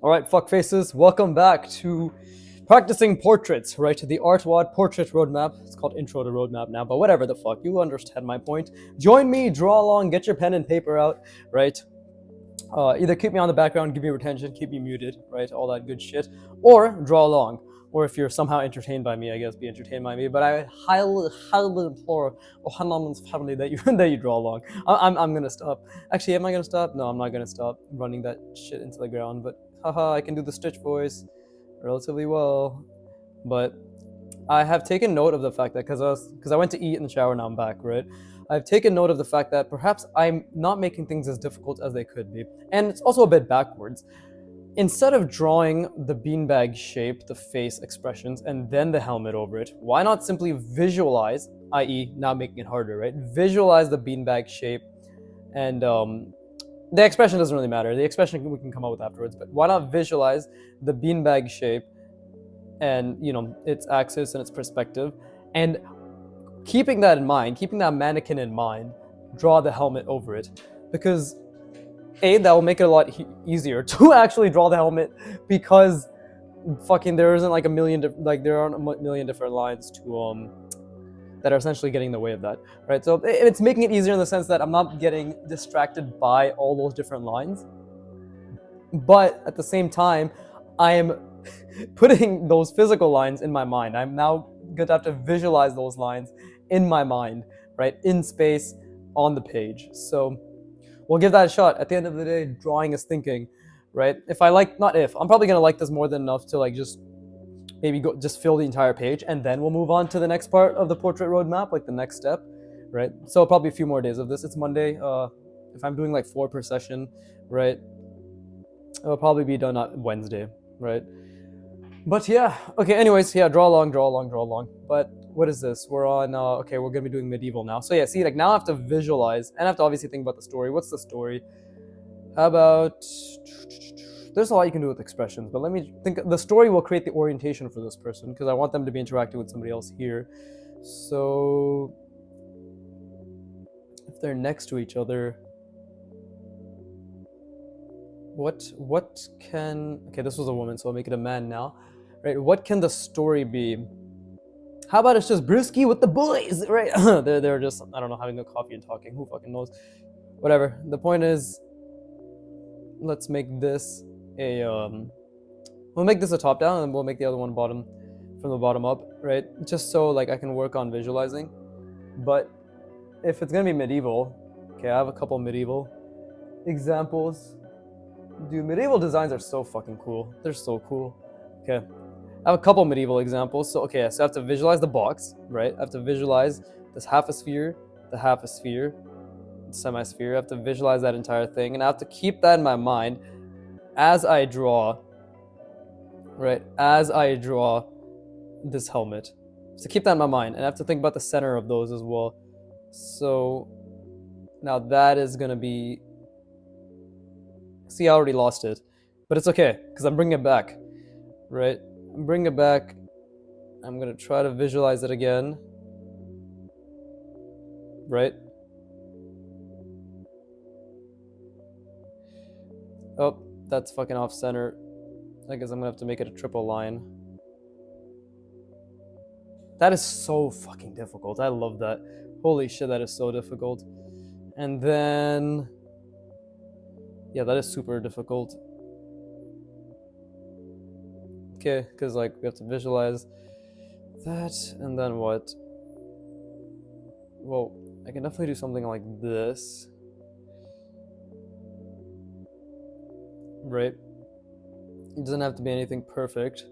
Alright, fuckfaces, welcome back to practicing portraits, right? The artwod portrait roadmap. It's called Intro to Roadmap now, but whatever the fuck, you understand my point. Join me, draw along, get your pen and paper out, right? Either keep me on the background, give me retention, keep me muted, right? All that good shit. Or draw along. Or if you're somehow entertained by me, I guess be entertained by me. But I highly implore Ohanaman's family that you that you draw along. I'm gonna stop. Actually, am I gonna stop? No, I'm not gonna stop running that shit into the ground. But haha, I can do the Stitch voice relatively well. But I have taken note of the fact that because I went to eat in the shower, now I'm back, right? I've taken note of the fact that perhaps I'm not making things as difficult as they could be, and it's also a bit backwards. Instead of drawing the beanbag shape, the face expressions, and then the helmet over it, why not simply visualize, i.e., not making it harder, right? Visualize the beanbag shape, and the expression doesn't really matter. The expression we can come up with afterwards, but why not visualize the beanbag shape and its axis and its perspective, and keeping that in mind, keeping that mannequin in mind, draw the helmet over it, because that will make it a lot easier to actually draw the helmet, because fucking there isn't like there aren't a million different lines to that are essentially getting in the way of that, right? So it's making it easier in the sense that I'm not getting distracted by all those different lines, but at the same time, I am putting those physical lines in my mind. I'm now going to have to visualize those lines in my mind, right? In space, on the page. So we'll give that a shot. At the end of the day, drawing is thinking, right? I'm probably going to like this more than enough to just fill the entire page, and then we'll move on to the next part of the portrait roadmap, like the next step, right? So probably a few more days of this. It's Monday. If I'm doing like 4 per session, right? It'll probably be done on Wednesday, right? But yeah, okay, anyways, yeah, draw along. But what is this? We're on, okay, we're gonna be doing medieval now. So yeah, see, now I have to visualize, and I have to obviously think about the story. What's the story? How about, there's a lot you can do with expressions, but let me think. The story will create the orientation for this person, because I want them to be interacting with somebody else here. So, if they're next to each other, okay, this was a woman, so I'll make it a man now, right? What can the story be? How about it's just Brewski with the boys, right? they're just, I don't know, having a coffee and talking, who fucking knows? Whatever, the point is, let's make this we'll make this a top down, and we'll make the other one from the bottom up, right? Just so I can work on visualizing. But if it's gonna be medieval, okay, I have a couple medieval examples. Dude, medieval designs are so fucking cool. They're so cool. Okay, I have a couple medieval examples. So okay, so I have to visualize the box, right? I have to visualize this half a sphere, the half a sphere, semi-sphere. I have to visualize that entire thing, and I have to keep that in my mind as I draw, right? As I draw this helmet. So keep that in my mind, and I have to think about the center of those as well. So now that is gonna be, see, I already lost it, but it's okay, because I'm bringing it back, right? I'm bringing it back. I'm gonna try to visualize it again, right? Oh, that's fucking off center. I guess I'm gonna have to make it a triple line. That is so fucking difficult. I love that. Holy shit, that is so difficult. And then, yeah, that is super difficult. Okay, because we have to visualize that, and then what? Well, I can definitely do something like this, right? It doesn't have to be anything perfect.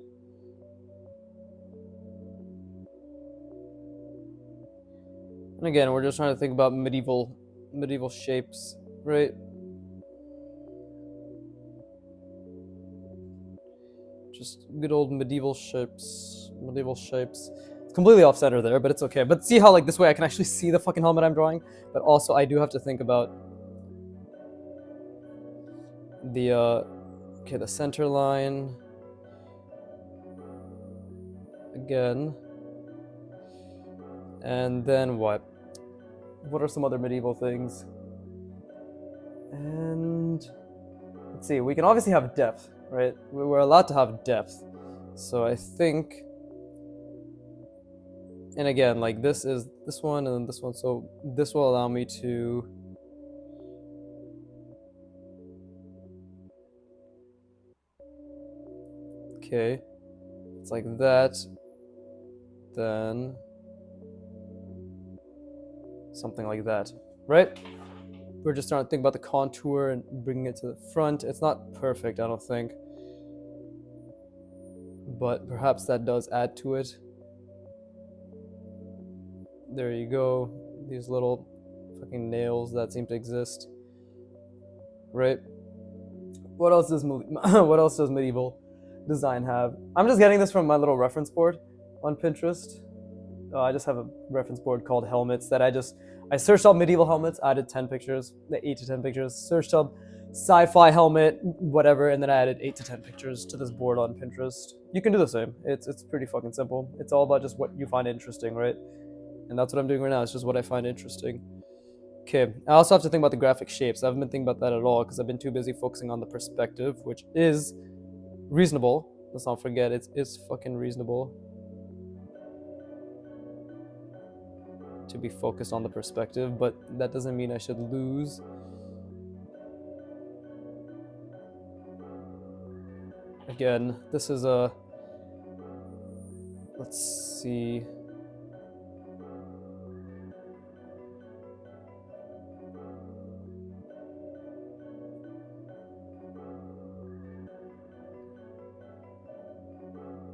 And again, we're just trying to think about medieval shapes, right? Just good old medieval shapes. It's completely off center there, but it's okay. But see how this way I can actually see the fucking helmet I'm drawing, but also I do have to think about the okay, the center line again. And then what? What are some other medieval things? And let's see, we can obviously have depth. right? We're allowed to have depth. So I think, and again, like this is this one and then this one. So this will allow me to, okay, it's like that, then something like that, right? We're just trying to think about the contour and bringing it to the front. It's not perfect, I don't think, but perhaps that does add to it. There you go. These little fucking nails that seem to exist, right? What else does what else does medieval design have? I'm just getting this from my little reference board on Pinterest. I just have a reference board called helmets that I searched up medieval helmets, added 10 pictures, 8 to 10 pictures, searched up sci-fi helmet, whatever, and then I added 8 to 10 pictures to this board on Pinterest. You can do the same. It's pretty fucking simple. It's all about just what you find interesting, right? And that's what I'm doing right now. It's just what I find interesting. Okay, I also have to think about the graphic shapes. I haven't been thinking about that at all because I've been too busy focusing on the perspective, which is reasonable. Let's not forget, it's fucking reasonable to be focused on the perspective, but that doesn't mean I should lose. Again, this is a, let's see.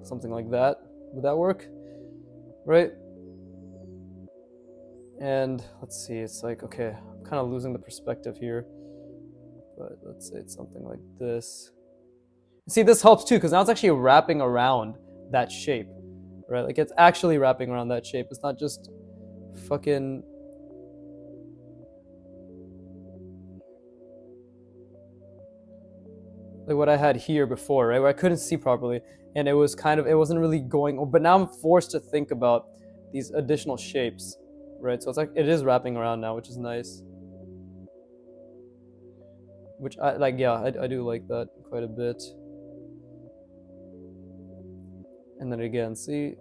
Something like that. Would that work? Right? And let's see, it's like, okay, I'm kind of losing the perspective here. But let's say it's something like this. See, this helps too, because now it's actually wrapping around that shape, right? Like it's actually wrapping around that shape. It's not just fucking like what I had here before, right? Where I couldn't see properly, and it was kind of, it wasn't really going, but now I'm forced to think about these additional shapes, right? So it's like, it is wrapping around now, which is nice. Which I like, yeah, I do like that quite a bit. And then again, see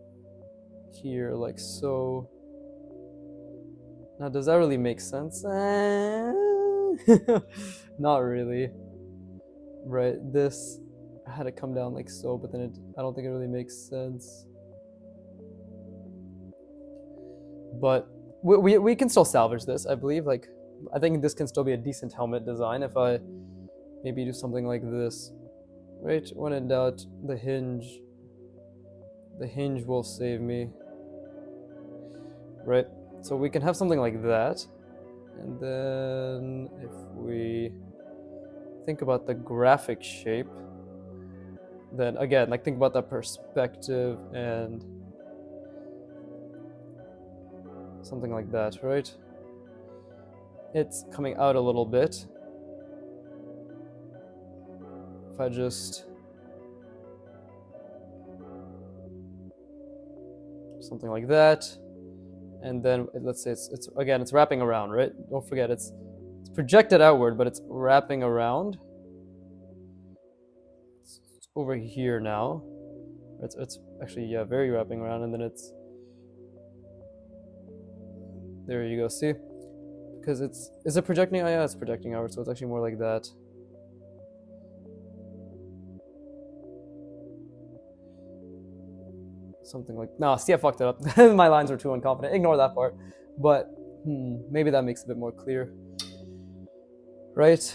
here, like so. Now, does that really make sense? Not really. Right, this I had to come down like so, but then I don't think it really makes sense. But we can still salvage this, I believe. Like, I think this can still be a decent helmet design if I maybe do something like this. Right, when in doubt, the hinge will save me. Right, so we can have something like that. And then if we think about the graphic shape, then again, like think about that perspective and something like that, right? It's coming out a little bit. If I just something like that, and then let's say it's again, it's wrapping around, right? Don't forget, it's projected outward, but it's wrapping around. It's over here now. It's actually, yeah, very wrapping around, and then it's, there you go, see? Because is it projecting? Oh yeah, it's projecting outward, so it's actually more like that. Something like, no, see, I fucked it up. My lines were too unconfident. Ignore that part. But maybe that makes it a bit more clear. Right?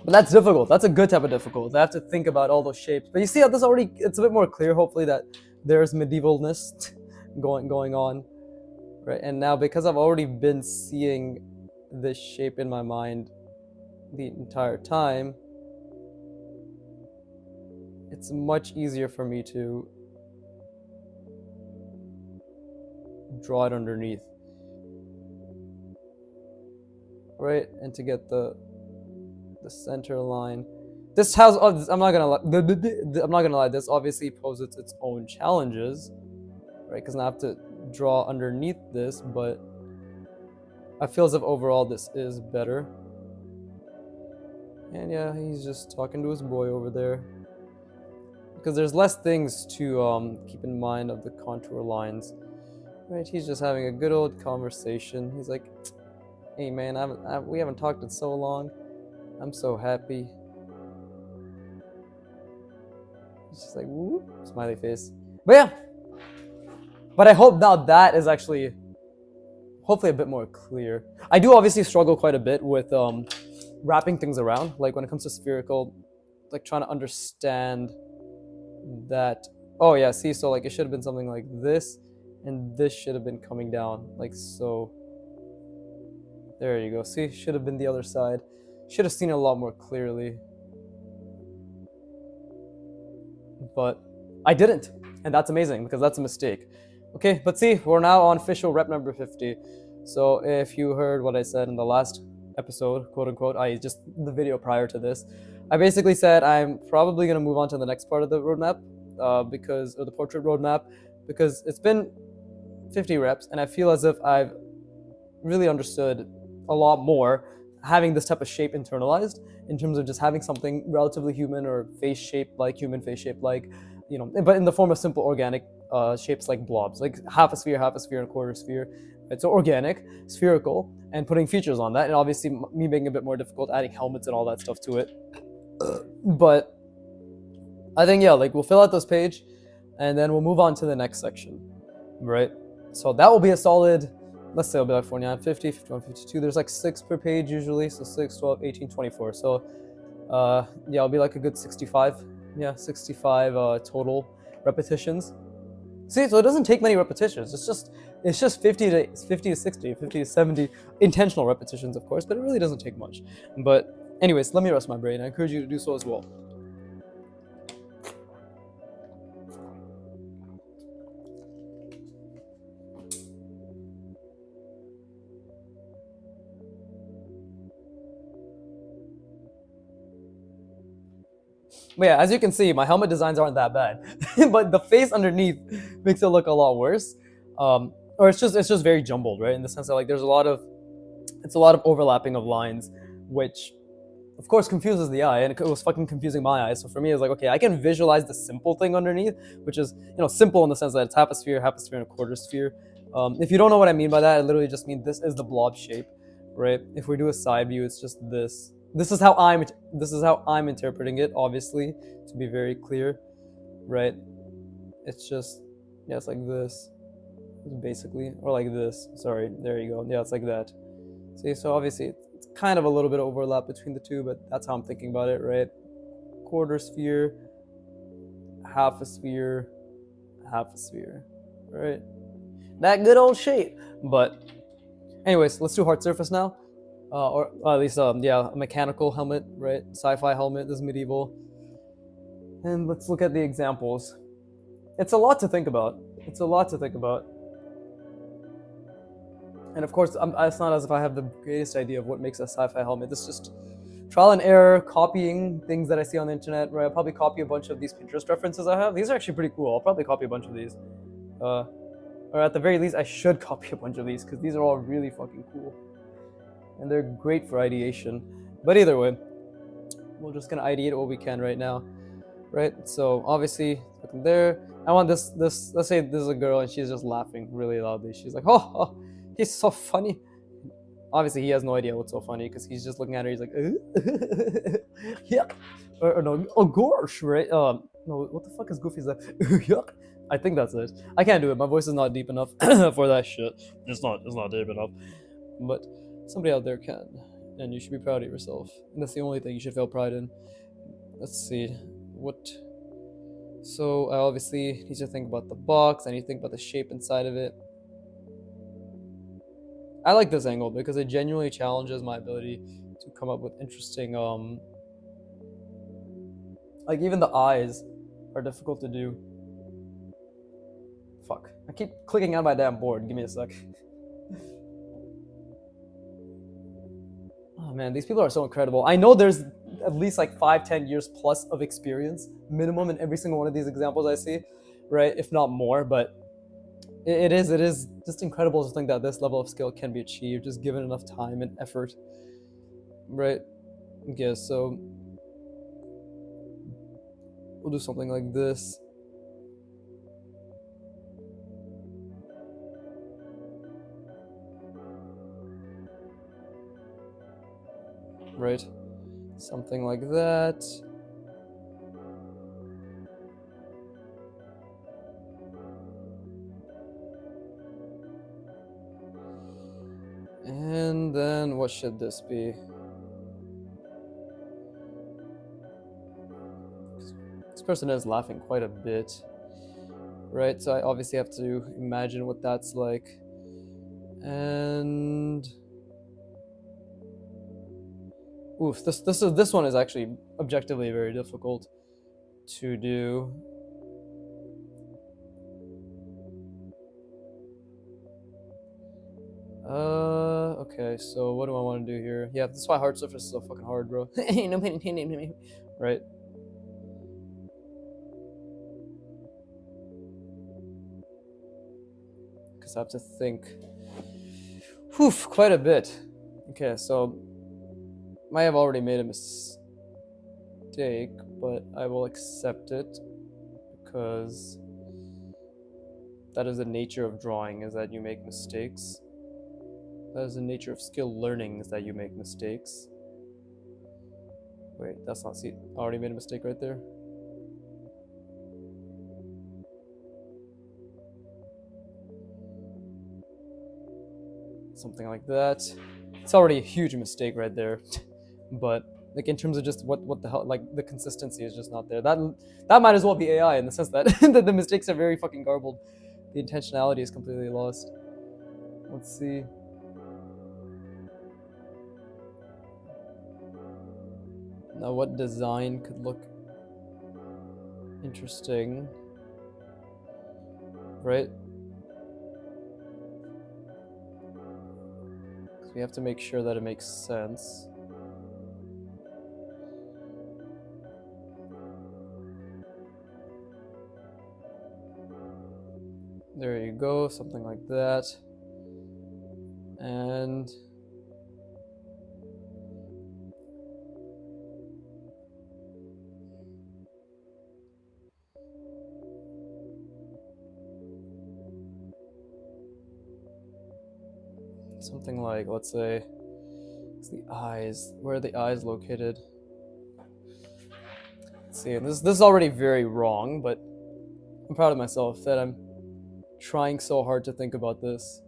But that's difficult. That's a good type of difficult. I have to think about all those shapes. But you see how this already, it's a bit more clear, hopefully, that there's medievalness going on. Right? And now, because I've already been seeing this shape in my mind the entire time, it's much easier for me to draw it underneath, right? And to get the center line. This has, I'm not gonna lie, this obviously poses its own challenges, right? Because I have to draw underneath this, but I feel as if overall this is better. And yeah, he's just talking to his boy over there. Because there's less things to keep in mind of the contour lines. Right, he's just having a good old conversation. He's like, hey man, we haven't talked in so long. I'm so happy. It's just like, whoop, smiley face. But yeah. But I hope now that is actually, hopefully a bit more clear. I do obviously struggle quite a bit with wrapping things around. Like when it comes to spherical, like trying to understand that, oh yeah, see, so like it should have been something like this, and this should have been coming down, like so. There you go, see, should have been the other side. Should have seen it a lot more clearly. But I didn't, and that's amazing because that's a mistake. Okay, but see, we're now on official rep number 50. So if you heard what I said in the last episode, quote unquote, I just the video prior to this, I basically said I'm probably gonna move on to the next part of the roadmap, or the portrait roadmap, because it's been 50 reps, and I feel as if I've really understood a lot more having this type of shape internalized in terms of just having something relatively human or face shaped like human, face shaped like, you know, but in the form of simple organic shapes like blobs, like half a sphere, and a quarter sphere. Right? So organic, spherical, and putting features on that, and obviously me making a bit more difficult, adding helmets and all that stuff to it. But I think, yeah, like we'll fill out this page and then we'll move on to the next section, right? So that will be a solid, let's say it'll be like 49, 50, 51, 52. There's like 6 per page usually. So 6, 12, 18, 24. So yeah, it'll be like a good 65. Yeah, 65 total repetitions. See, so it doesn't take many repetitions. It's just 50 to 60, 50 to 70 intentional repetitions, of course, but it really doesn't take much. But anyways, let me rest my brain. I encourage you to do so as well. But yeah, as you can see, my helmet designs aren't that bad, but the face underneath makes it look a lot worse. Or it's just very jumbled, right? In the sense that like there's a lot of overlapping of lines, which of course confuses the eye, and it was fucking confusing my eyes. So for me, it's like, okay, I can visualize the simple thing underneath, which is, you know, simple in the sense that it's half a sphere, and a quarter sphere. If you don't know what I mean by that, I literally just mean this is the blob shape, right? If we do a side view, it's just this. This is how I'm interpreting it, obviously, to be very clear, right? It's just, yeah, it's like this, basically, or like this. Sorry, there you go. Yeah, it's like that. See, so obviously it's kind of a little bit of overlap between the two, but that's how I'm thinking about it, right? Quarter sphere, half a sphere, right? That good old shape. But anyways, let's do hard surface now. Or at least, yeah, a mechanical helmet, right? Sci-fi helmet, this is medieval. And let's look at the examples. It's a lot to think about. And of course, it's not as if I have the greatest idea of what makes a sci-fi helmet. This is just trial and error, copying things that I see on the internet, right? I'll probably copy a bunch of these Pinterest references I have. These are actually pretty cool. I'll probably copy a bunch of these. Or at the very least, I should copy a bunch of these because these are all really fucking cool. And they're great for ideation. But either way, we're just gonna ideate what we can right now, right? So obviously, looking there, I want this. Let's say this is a girl and she's just laughing really loudly. She's like, oh, he's so funny. Obviously, he has no idea what's so funny because he's just looking at her. He's like, yeah, or no, oh gosh, right? No, what the fuck is Goofy's like? Yuck. I think that's it. I can't do it. My voice is not deep enough for that shit. It's not deep enough. But somebody out there can, and you should be proud of yourself. And that's the only thing you should feel pride in. Let's see, what? So I obviously need to think about the box. I need to think about the shape inside of it. I like this angle because it genuinely challenges my ability to come up with interesting, like even the eyes are difficult to do. Fuck, I keep clicking on my damn board. Give me a sec. Oh man, these people are so incredible. I know there's at least like 5-10 years plus of experience minimum in every single one of these examples I see, right? If not more, but it is just incredible to think that this level of skill can be achieved just given enough time and effort, right? Okay, so we'll do something like this. Right? Something like that. And then what should this be? This person is laughing quite a bit. Right? So I obviously have to imagine what that's like. And oof, this one is actually objectively very difficult to do. Okay, so what do I want to do here? Yeah, that's why hard surface is so fucking hard, bro. Right? Because I have to think. Oof, quite a bit. Okay, so I have already made a mistake, but I will accept it because that is the nature of drawing, is that you make mistakes. That is the nature of skill learning, is that you make mistakes. Wait, that's not, see, I already made a mistake right there. Something like that. It's already a huge mistake right there. But like in terms of just what the hell, like the consistency is just not there. That might as well be AI in the sense that that the mistakes are very fucking garbled. The intentionality is completely lost. Let's see. Now what design could look interesting, right? Because we have to make sure that it makes sense. There you go, something like that. And something like, let's say, it's the eyes. Where are the eyes located? Let's see, this is already very wrong, but I'm proud of myself that I'm trying so hard to think about this.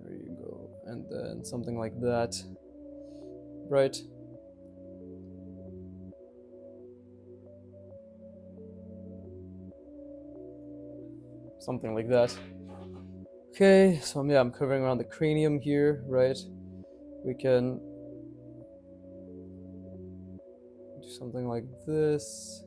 There you go. And then something like that. Right? Something like that. Okay, so yeah, I'm covering around the cranium here, right? We can do something like this.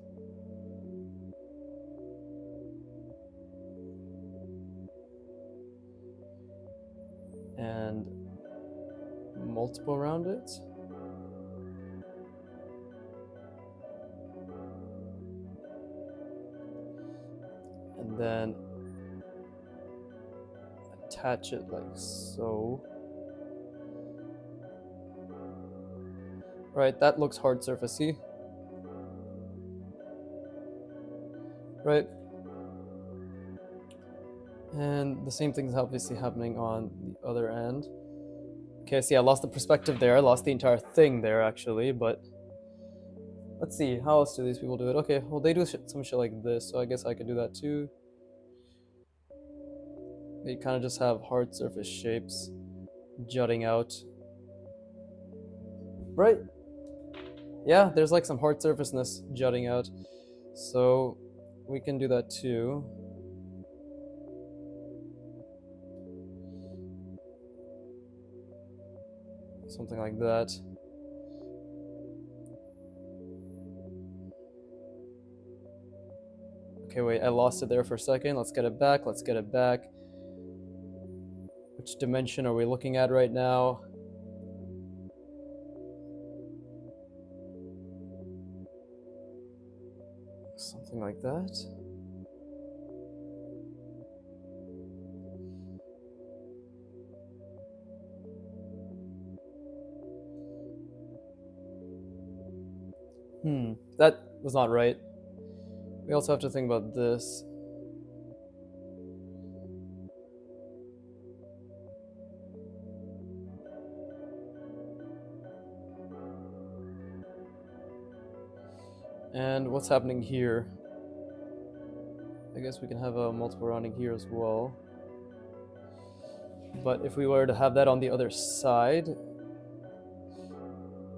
And multiple around it. And then attach it like so. Right, that looks hard surfacey. Right? And the same thing's obviously happening on the other end. Okay, see, I lost the perspective there. I lost the entire thing there, actually, but let's see, how else do these people do it? Okay, well, they do some shit like this, so I guess I could do that too. They kind of just have hard surface shapes jutting out. Right? Yeah, there's like some hard surfaceness jutting out. So we can do that too. Something like that. Okay, wait, I lost it there for a second. Let's get it back. Let's get it back. Which dimension are we looking at right now? Something like that. That was not right. We also have to think about this. And what's happening here? I guess we can have a multiple rounding here as well. But if we were to have that on the other side,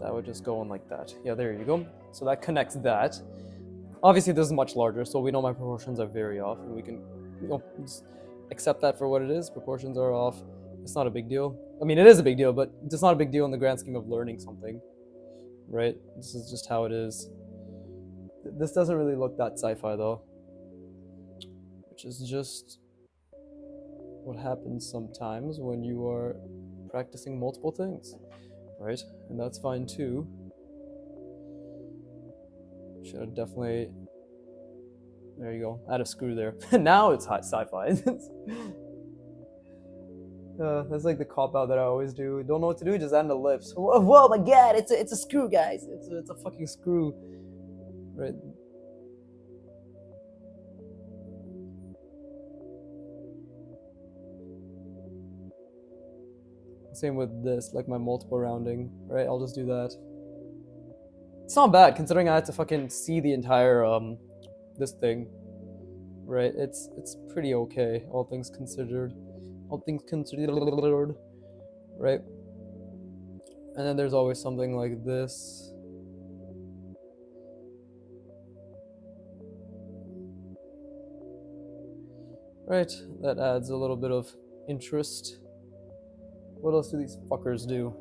that would just go on like that. Yeah, there you go. So that connects that. Obviously, this is much larger, so we know my proportions are very off, and we can, just accept that for what it is. Proportions are off. It's not a big deal. I mean, it is a big deal, but it's not a big deal in the grand scheme of learning something, right? This is just how it is. This doesn't really look that sci-fi though, which is just what happens sometimes when you are practicing multiple things, right? And that's fine too. Should have definitely, there you go, add a screw there. Now it's hot sci-fi. That's like the cop-out that I always do. Don't know what to do, just add an ellipse. Whoa, my god, it's a screw, guys. It's a fucking screw. Right. Same with this, like my multiple rounding, right? I'll just do that. It's not bad considering I had to fucking see the entire this thing, right? It's pretty okay, all things considered. All things considered, right? And then there's always something like this. Right, that adds a little bit of interest. What else do these fuckers do?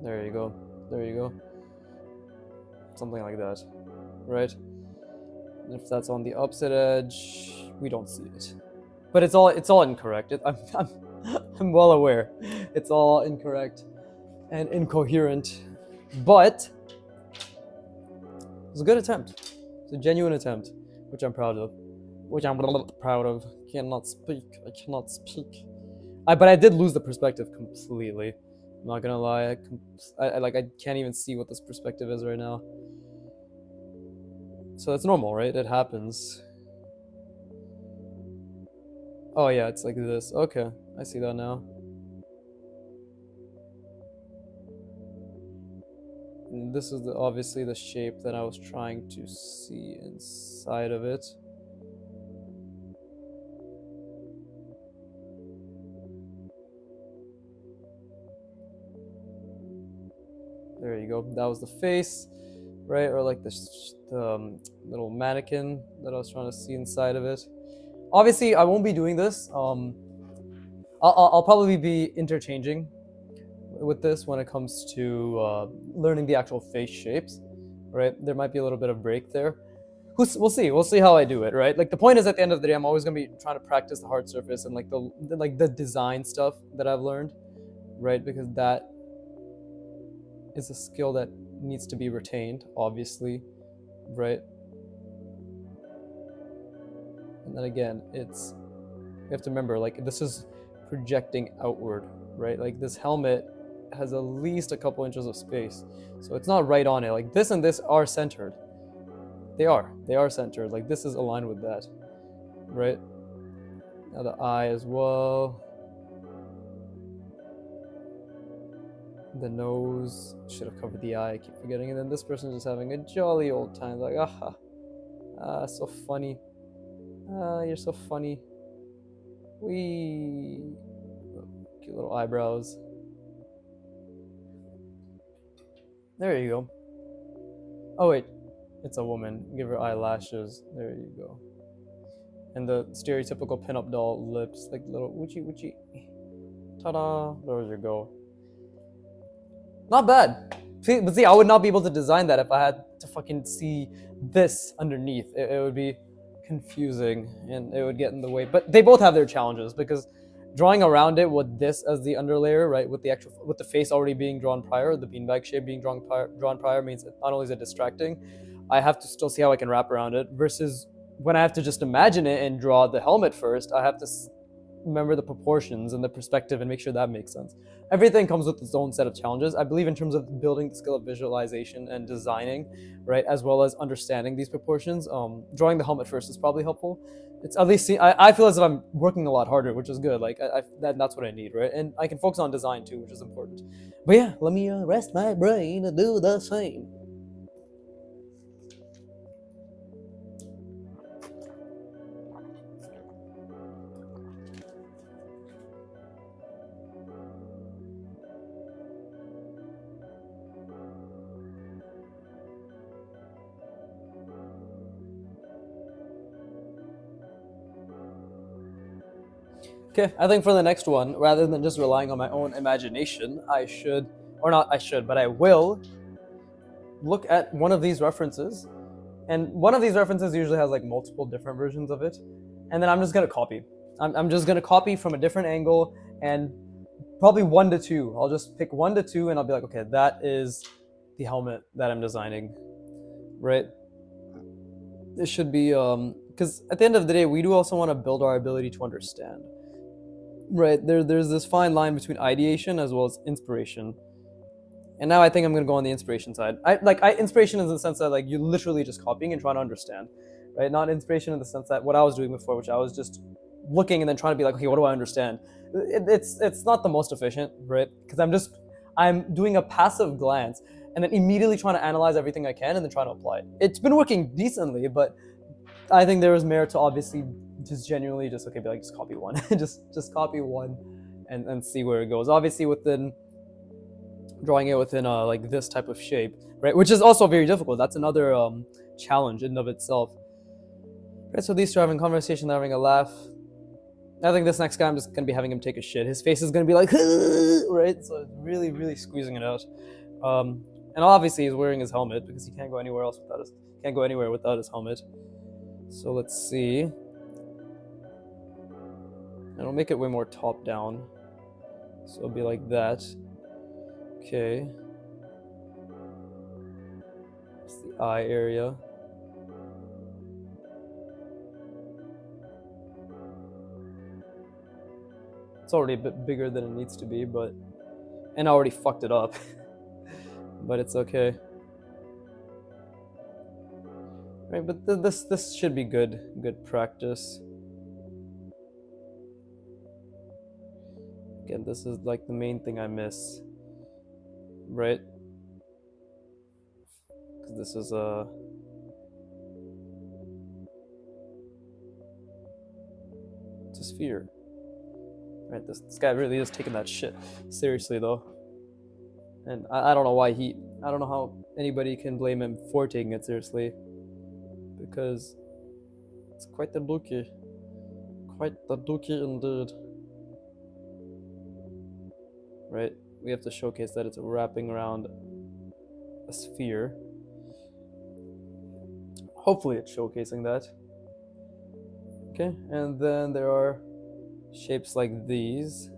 There you go. There you go. Something like that, right? And if that's on the opposite edge, we don't see it. But it's all incorrect. I'm well aware. It's all incorrect and incoherent, but it's a good attempt. It's a genuine attempt, which I'm proud of. Cannot speak. I cannot speak. But I did lose the perspective completely. I'm not gonna lie. I can't even see what this perspective is right now. So that's normal, right? It happens. Oh yeah, it's like this. Okay, I see that now. And this is obviously the shape that I was trying to see inside of it. There you go. That was the face, right? Or like the little mannequin that I was trying to see inside of it. Obviously, I won't be doing this. I'll probably be interchanging with this when it comes to learning the actual face shapes, right? There might be a little bit of break there. We'll see. We'll see how I do it, right? Like the point is, at the end of the day, I'm always gonna be trying to practice the hard surface and like the design stuff that I've learned, right? Because that is a skill that needs to be retained, obviously, right? And then again, you have to remember, like this is projecting outward, right? Like this helmet has at least a couple inches of space, so it's not right on it. Like this and this are centered. They are centered. Like this is aligned with that, right? Now the eye as well. The nose should have covered the eye. I keep forgetting. And then this person is just having a jolly old time. Like, so funny. You're so funny. Wee. Cute little eyebrows. There you go. Oh wait, it's a woman. Give her eyelashes. There you go. And the stereotypical pinup doll lips, like little woochie. Ta-da! There you go. Not bad. But see, I would not be able to design that if I had to fucking see this underneath. It would be confusing and it would get in the way. But they both have their challenges because drawing around it with this as the underlayer, right, with the face already being drawn prior, the beanbag shape being drawn prior means not only is it distracting, I have to still see how I can wrap around it, versus when I have to just imagine it and draw the helmet first, I have to remember the proportions and the perspective and make sure that makes sense. Everything comes with its own set of challenges. I believe in terms of building the skill of visualization and designing, right, as well as understanding these proportions. Drawing the helmet first is probably helpful. It's at least I feel as if I'm working a lot harder, which is good. Like that's what I need, right? And I can focus on design too, which is important. But yeah, let me rest my brain and do the same. Okay, I think for the next one, rather than just relying on my own imagination, I should, or not I should, but I will look at one of these references. And one of these references usually has like multiple different versions of it. And then I'm just gonna copy. I'm just gonna copy from a different angle and probably 1 to 2. I'll just pick 1 to 2 and I'll be like, okay, that is the helmet that I'm designing, right? It should be, because at the end of the day, we do also want to build our ability to understand. Right, there's this fine line between ideation as well as inspiration. And now I think I'm gonna go on the inspiration side. Inspiration in the sense that like you're literally just copying and trying to understand, right? Not inspiration in the sense that what I was doing before, which I was just looking and then trying to be like, okay, what do I understand? It's not the most efficient, right? Because I'm doing a passive glance and then immediately trying to analyze everything I can and then trying to apply it. It's been working decently, but I think there is merit to obviously just genuinely just okay, be like just copy one, just copy one, and see where it goes. Obviously within drawing it within like this type of shape, right? Which is also very difficult. That's another challenge in and of itself. Right, so these two are having a conversation, they're having a laugh. I think this next guy, I'm just gonna be having him take a shit. His face is gonna be like, right? So really, really squeezing it out. And obviously he's wearing his helmet because he can't go anywhere without his helmet. So let's see. And I'll make it way more top down. So it'll be like that. Okay. It's the eye area. It's already a bit bigger than it needs to be, but and I already fucked it up. But it's okay. Right, but this should be good practice. Again, this is like the main thing I miss, right? Because this is it's a sphere, right? This guy really is taking that shit seriously though, and I don't know why I don't know how anybody can blame him for taking it seriously, because it's quite the dookie indeed. Right, we have to showcase that it's wrapping around a sphere. Hopefully it's showcasing that. Okay, and then there are shapes like these.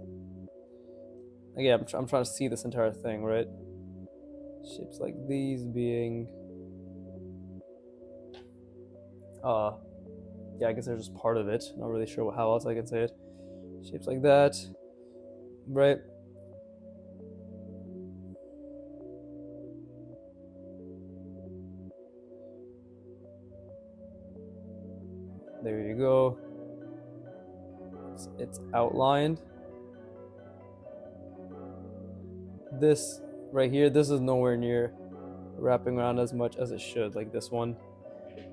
Again, I'm trying to see this entire thing, right? Shapes like these being yeah, I guess they're just part of it. Not really sure how else I can say it. Shapes like that, right? There you go. It's outlined. This right here, this is nowhere near wrapping around as much as it should, like this one.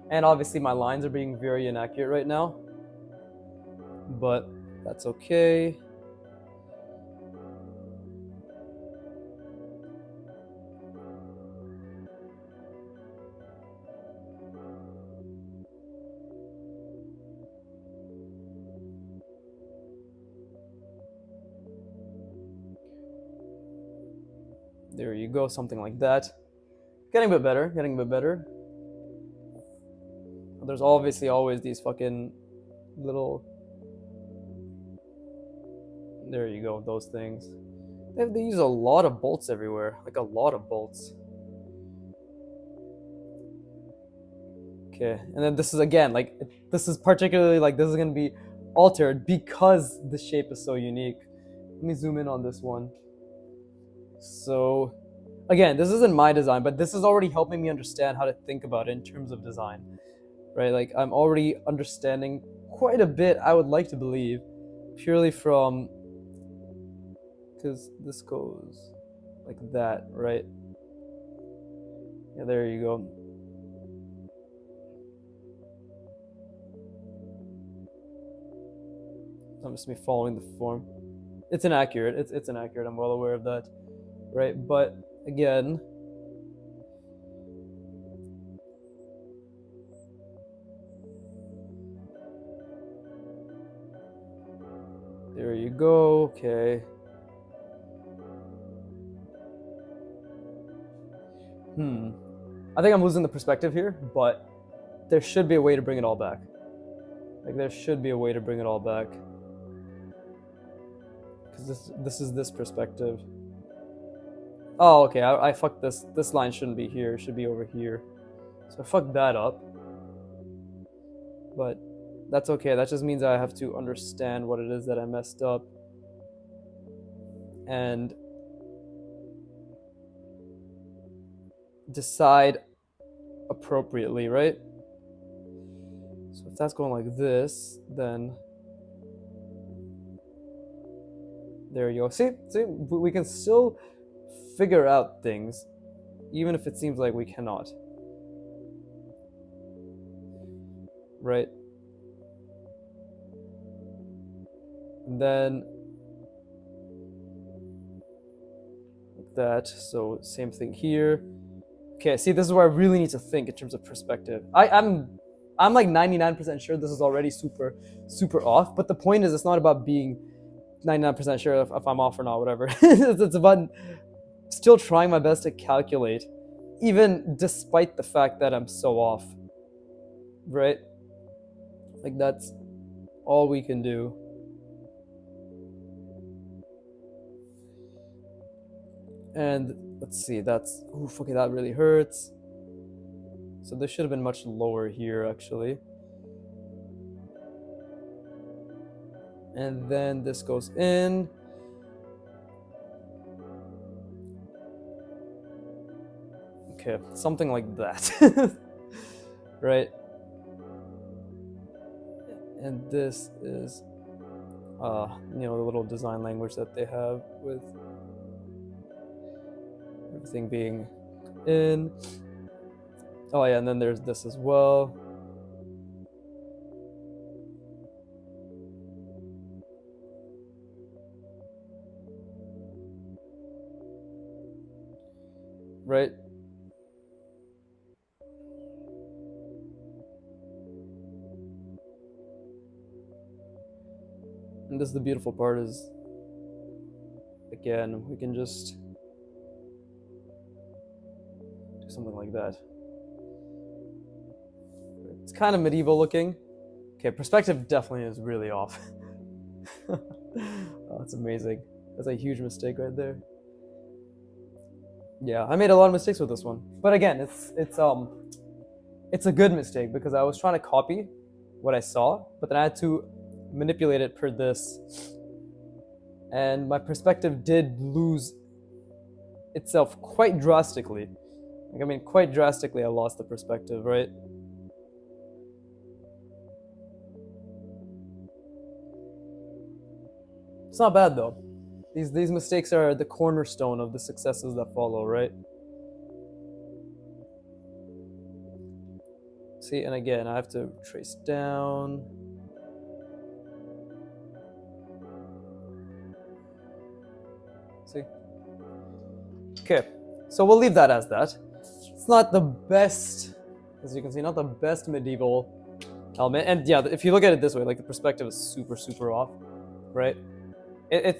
And obviously my lines are being very inaccurate right now, but that's okay. There you go, something like that. Getting a bit better. There's obviously always these fucking little There you go, those things. They use a lot of bolts everywhere, like a lot of bolts. Okay, and then this is again, like, this is particularly, like, this is gonna be altered because the shape is so unique. Let me zoom in on this one. So, again, this isn't my design, but this is already helping me understand how to think about it in terms of design, right? Like, I'm already understanding quite a bit, I would like to believe, purely from, because this goes like that, right? Yeah, there you go. I'm just me following the form. It's inaccurate. It's inaccurate. I'm well aware of that, right? But again, there you go. Okay. I think I'm losing the perspective here, but there should be a way to bring it all back. Like, there should be a way to bring it all back. Because this is this perspective. Oh, okay, I fucked this. This line shouldn't be here, it should be over here. So I fucked that up. But that's okay, that just means I have to understand what it is that I messed up. And decide appropriately, right? So if that's going like this, then there you go. See, we can still figure out things, even if it seems like we cannot. Right? And then like that. So same thing here. Okay, see, this is where I really need to think in terms of perspective. I'm like 99% sure this is already super off, but the point is, it's not about being 99% sure if I'm off or not, whatever. It's about still trying my best to calculate, even despite the fact that I'm so off, right? Like, that's all we can do. And let's see, that's, oof, okay, that really hurts. So this should have been much lower here, actually. And then this goes in. Okay, something like that. Right? And this is, the little design language that they have with everything being in. Oh yeah, and then there's this as well. Right? And this is the beautiful part, is, again, we can just do something like that. It's kind of medieval looking. Okay, perspective definitely is really off. Oh, that's amazing. That's a huge mistake right there. Yeah, I made a lot of mistakes with this one. But again, it's a good mistake, because I was trying to copy what I saw, but then I had to manipulate it per this. And my perspective did lose itself quite drastically. Like, I mean, quite drastically I lost the perspective, right? It's not bad though. These mistakes are the cornerstone of the successes that follow, right? See, and again, I have to trace down. See? Okay, so we'll leave that as that. It's not the best, as you can see, not the best medieval element. And yeah, if you look at it this way, like, the perspective is super off, right?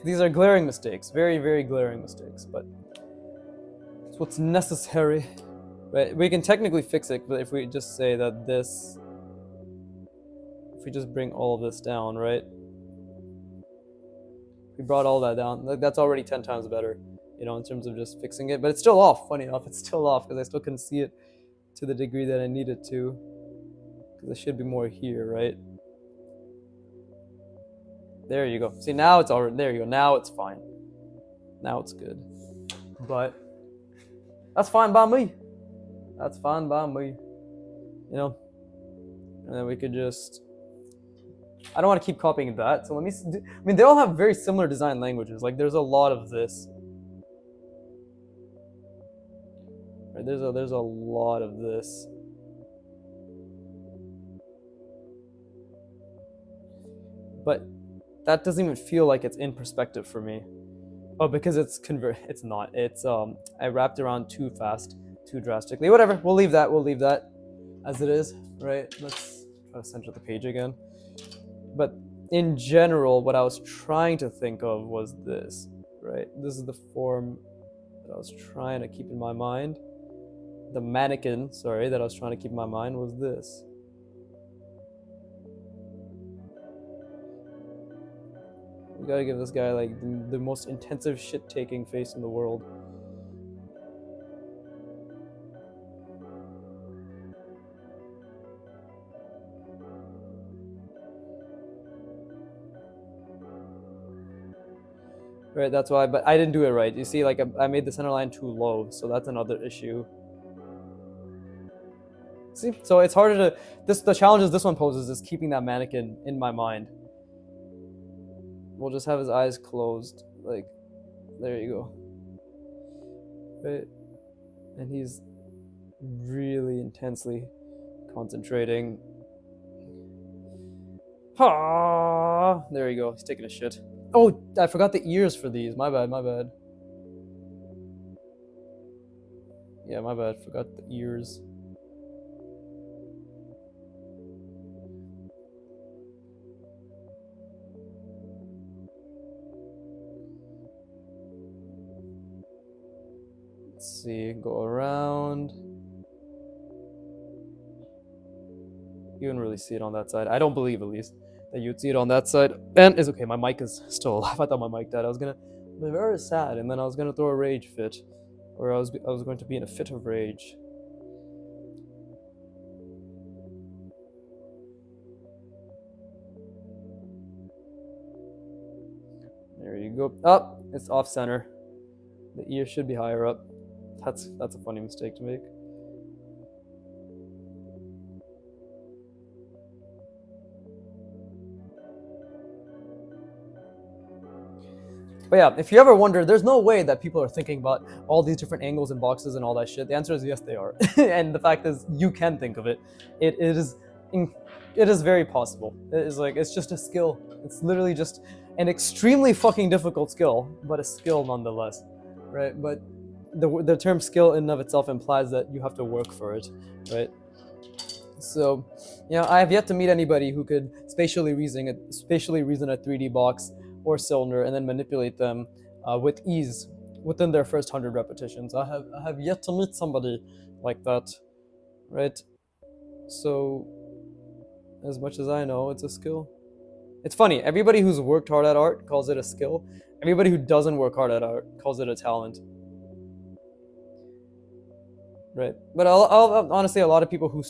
These are glaring mistakes, very glaring mistakes, but it's what's necessary, right? We can technically fix it, but if we just say that this, if we just bring all of this down, right? We brought all that down. Like, that's already 10 times better, you know, in terms of just fixing it. But it's still off. Funny enough, it's still off because I still couldn't see it to the degree that I needed to. Because there should be more here, right? There you go. See, now it's already, there you go. Now it's fine. Now it's good. But that's fine by me. That's fine by me. You know? And then we could just, I don't want to keep copying that. So let me, I mean, they all have very similar design languages. Like, there's a lot of this. Right, there's a lot of this. But that doesn't even feel like it's in perspective for me. Oh, because it's it's not. It's I wrapped around too fast, too drastically. Whatever. We'll leave that. We'll leave that as it is. Right. Let's try to center the page again. But in general, what I was trying to think of was this. Right. This is the form that I was trying to keep in my mind. The mannequin, sorry, that I was trying to keep in my mind was this. We gotta give this guy like the most intensive shit-taking face in the world. Right, that's why, but I didn't do it right. You see, like I made the center line too low, so that's another issue. See, so it's harder to, the challenges this one poses is keeping that mannequin in my mind. We'll just have his eyes closed, like, there you go. Right? And he's really intensely concentrating. Ah, there you go, he's taking a shit. Oh, I forgot the ears for these, my bad, my bad. Yeah, my bad, forgot the ears. Let's see, go around. You wouldn't really see it on that side. I don't believe, at least, that you'd see it on that side. And it's okay, my mic is still alive. I thought my mic died. I was gonna be very sad, and then I was gonna throw a rage fit. Or I was going to be in a fit of rage. There you go. Up, it's off center. The ear should be higher up. That's a funny mistake to make. But yeah, if you ever wonder, there's no way that people are thinking about all these different angles and boxes and all that shit. The answer is yes, they are. And the fact is, you can think of it. It is very possible. It's just a skill. It's literally just an extremely fucking difficult skill, but a skill nonetheless, right? But the term skill in and of itself implies that you have to work for it, right? So, you know, I have yet to meet anybody who could spatially reason a 3D box or cylinder and then manipulate them with ease within their first 100 repetitions. I have yet to meet somebody like that, right? So, as much as I know, it's a skill. It's funny, everybody who's worked hard at art calls it a skill. Everybody who doesn't work hard at art calls it a talent. Right, but honestly, a lot of people who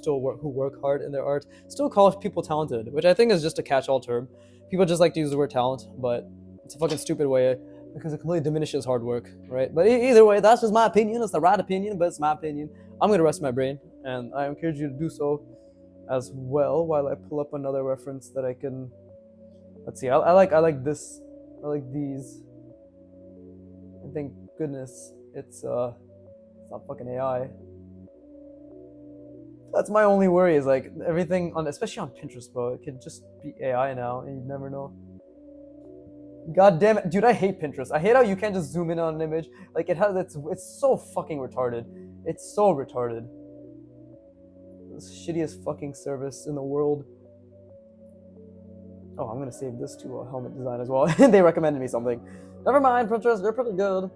work hard in their art still call people talented, which I think is just a catch-all term. People just like to use the word talent, but it's a fucking stupid way because it completely diminishes hard work, right? But either way, that's just my opinion. It's the right opinion, but it's my opinion. I'm gonna rest my brain, and I encourage you to do so as well while I pull up another reference that I can. Let's see. I like this. I like these. And thank goodness it's not fucking AI. That's my only worry is like everything on, especially on Pinterest, bro. It could just be AI now, and you never know. God damn it, dude! I hate Pinterest. I hate how you can't just zoom in on an image. Like it's so fucking retarded. It's so retarded. It's the shittiest fucking service in the world. Oh, I'm gonna save this to a helmet design as well. They recommended me something. Never mind, Pinterest. They're pretty good.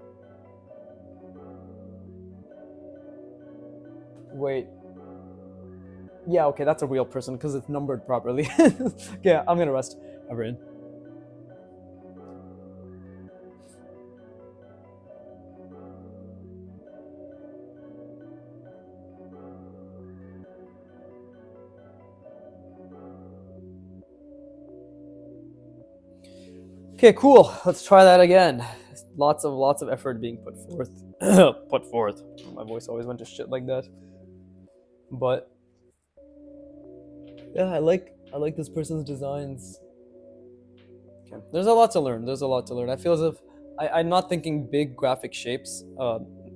Wait. Yeah, okay, that's a real person because it's numbered properly. Yeah, I'm gonna rest my brain. Okay, cool. Let's try that again. Lots of effort being put forth. Put forth. My voice always went to shit like that. But yeah, I like this person's designs. Okay. There's a lot to learn. There's a lot to learn. I feel as if I'm not thinking big graphic shapes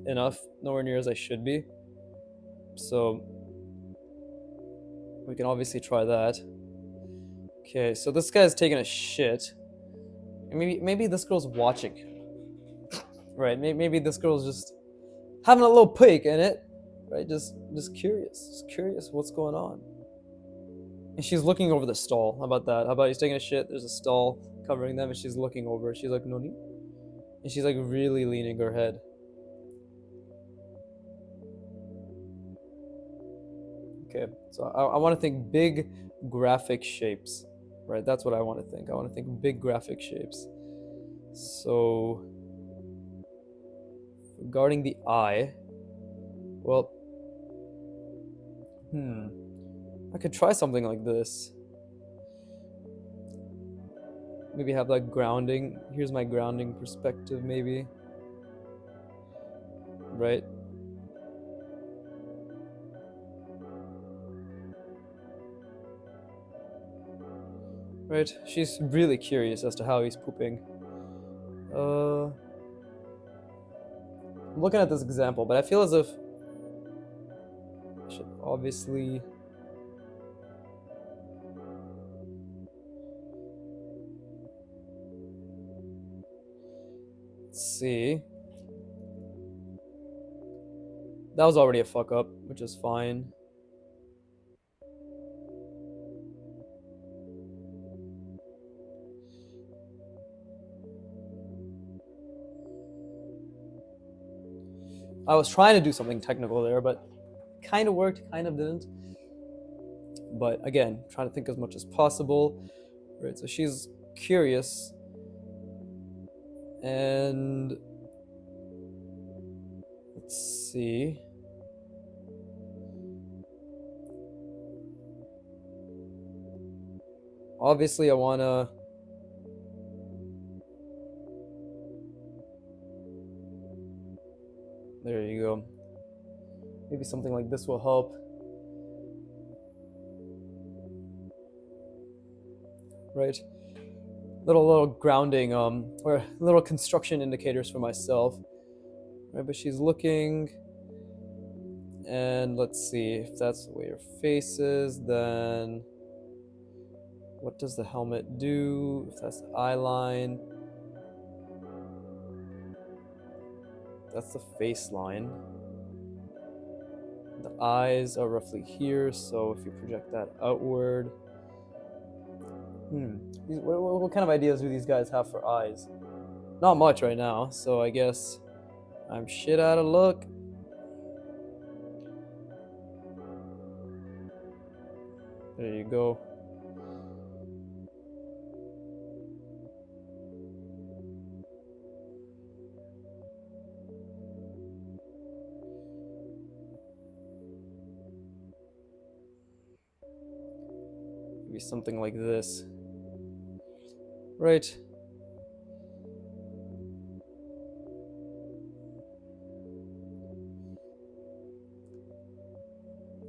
enough, nowhere near as I should be. So we can obviously try that. Okay, so this guy's taking a shit. Maybe this girl's watching. Right, maybe this girl's just having a little pig in it. Right, just curious what's going on. And she's looking over the stall. How about that? How about he's taking a shit? There's a stall covering them, and she's looking over. She's like, "Noni," and she's like really leaning her head. Okay, so I want to think big graphic shapes, right? That's what I want to think. I want to think big graphic shapes. So regarding the eye, well, I could try something like this. Maybe have like grounding. Here's my grounding perspective, maybe. Right? Right? She's really curious as to how he's pooping. I'm looking at this example, but I feel as if I should obviously. Let's see. That was already a fuck up, which is fine. I was trying to do something technical there, but kind of worked, kind of didn't. But again, trying to think as much as possible. Right, so she's curious, and let's see. Obviously, I wanna. There you go. Maybe something like this will help. Right? Little grounding, or little construction indicators for myself. Right, but she's looking, and let's see if that's the way her face is. Then, what does the helmet do? If that's the eye line, that's the face line. The eyes are roughly here, so if you project that outward. What kind of ideas do these guys have for eyes? Not much right now, so I guess I'm shit out of luck. There you go. Maybe something like this. Right.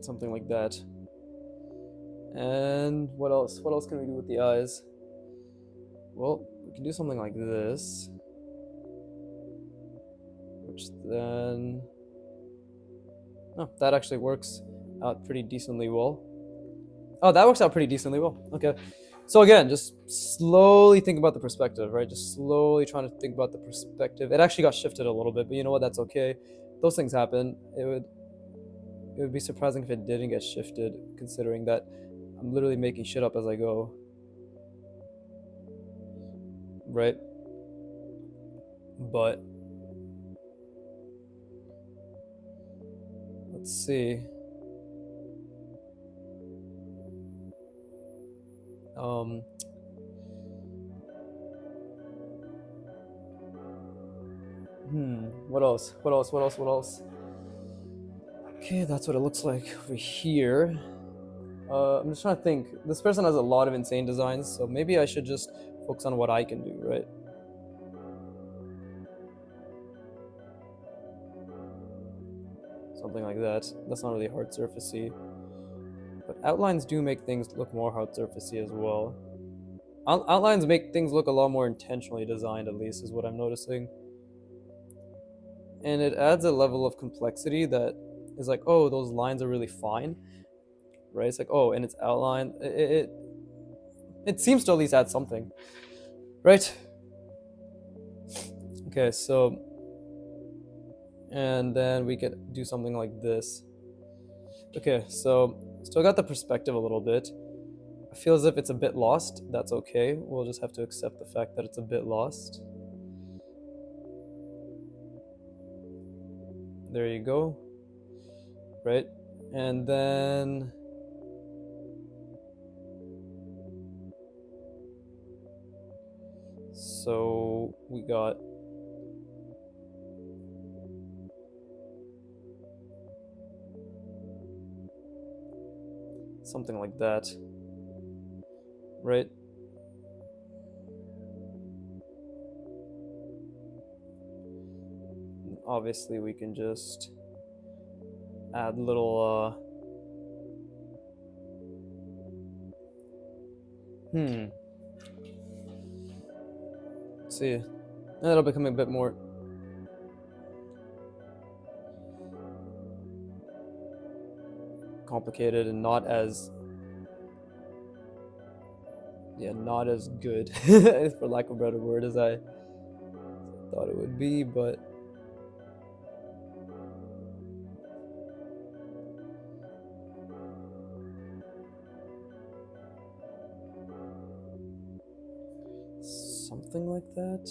Something like that. And what else? What else can we do with the eyes? Well, we can do something like this. Which then... Oh, that actually works out pretty decently well. Oh, that works out pretty decently well. Okay. So again, just slowly think about the perspective, right? Just slowly trying to think about the perspective. It actually got shifted a little bit, but you know what? That's okay. Those things happen. It would be surprising if it didn't get shifted, considering that I'm literally making shit up as I go. Right? But let's see. What else? What else? What else? What else? Okay, that's what it looks like over here. I'm just trying to think. This person has a lot of insane designs, so maybe I should just Focus on what I can do, right? Something like that. That's not really hard surfacey. But outlines do make things look more hard surfacey as well. Outlines make things look a lot more intentionally designed, at least, is what I'm noticing. And it adds a level of complexity that is like, oh, those lines are really fine, right? It's like, oh, and it's outlined. It seems to at least add something, right? Okay, so, and then we could do something like this. Okay, so still got the perspective a little bit. I feel as if it's a bit lost. That's okay. We'll just have to accept the fact that it's a bit lost. There you go. Right? And then so we got something like that. Right? Obviously we can just add little let's see. And that'll become a bit more complicated and not as good for lack of a better word as I thought it would be, but something like that.